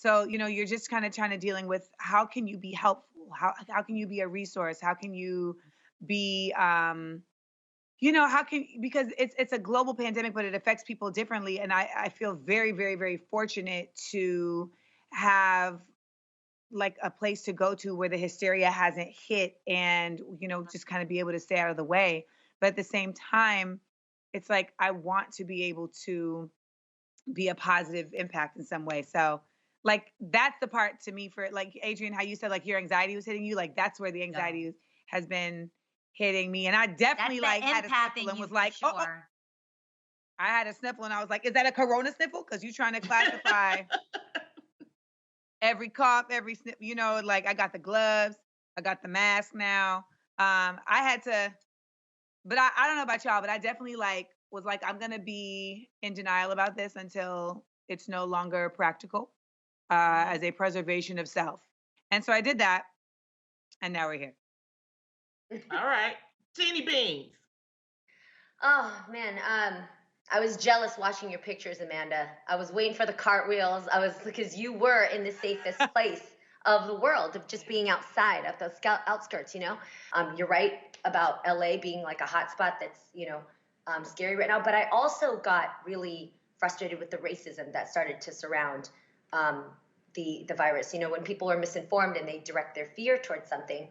So, you're just kind of trying to dealing with how can you be helpful? How can you be a resource? How can you be how can because it's a global pandemic, but it affects people differently. And I feel very, very, very fortunate to have like a place to go to where the hysteria hasn't hit and just kind of be able to stay out of the way. But at the same time, it's like I want to be able to be a positive impact in some way. So like that's the part to me for like Adrian, how you said like your anxiety was hitting you, like that's where the Yeah. anxiety has been hitting me. And I That's definitely the like had a empath sniffle in and you was for like, oh, sure. I had a sniffle and I was like, is that a corona sniffle? Because you're trying to classify every cough, every sniff, like I got the gloves, I got the mask now. I had to, but I don't know about y'all, but I definitely like was like, I'm gonna be in denial about this until it's no longer practical Mhm. as a preservation of self. And so I did that, and now we're here. All right. Teeny beans. Oh man, I was jealous watching your pictures, Amanda. I was waiting for the cartwheels. I was because you were in the safest place of the world of just being outside of the outskirts. You're right about LA being like a hot spot that's scary right now. But I also got really frustrated with the racism that started to surround um, the virus. When people are misinformed and they direct their fear towards something.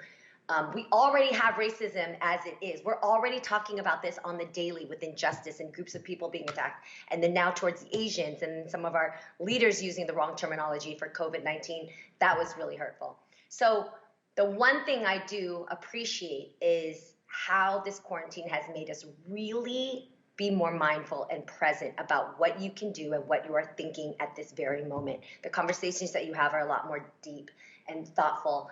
We already have racism as it is. We're already talking about this on the daily with injustice and groups of people being attacked. And then now towards the Asians and some of our leaders using the wrong terminology for COVID-19, that was really hurtful. So the one thing I do appreciate is how this quarantine has made us really be more mindful and present about what you can do and what you are thinking at this very moment. The conversations that you have are a lot more deep and thoughtful.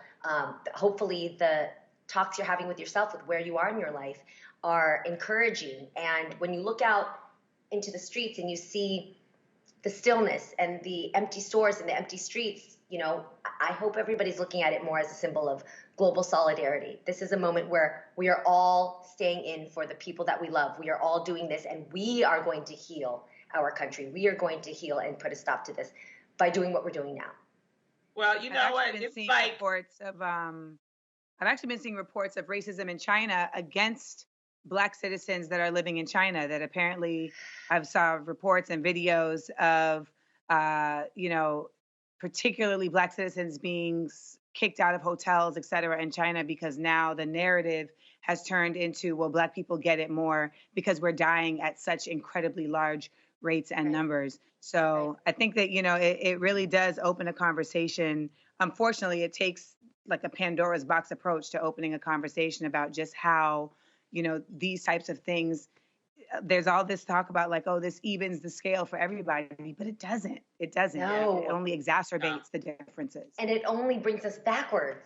Hopefully the talks you're having with yourself with where you are in your life are encouraging. And when you look out into the streets and you see the stillness and the empty stores and the empty streets, I hope everybody's looking at it more as a symbol of global solidarity. This is a moment where we are all staying in for the people that we love. We are all doing this, and we are going to heal our country. We are going to heal and put a stop to this by doing what we're doing now. Well, you I've know actually what? been It's seeing like, reports of I've actually been seeing reports of racism in China against Black citizens that are living in China. That apparently I've saw reports and videos of, particularly Black citizens being kicked out of hotels, et cetera, in China because now the narrative has turned into, well, Black people get it more because we're dying at such incredibly large rates and Right, numbers. right. So I think that, it really does open a conversation. Unfortunately, it takes like a Pandora's box approach to opening a conversation about just how, these types of things. There's all this talk about like, oh, this evens the scale for everybody, but it doesn't. It doesn't. yeah, It No. only no. exacerbates the differences. And it only brings us backwards.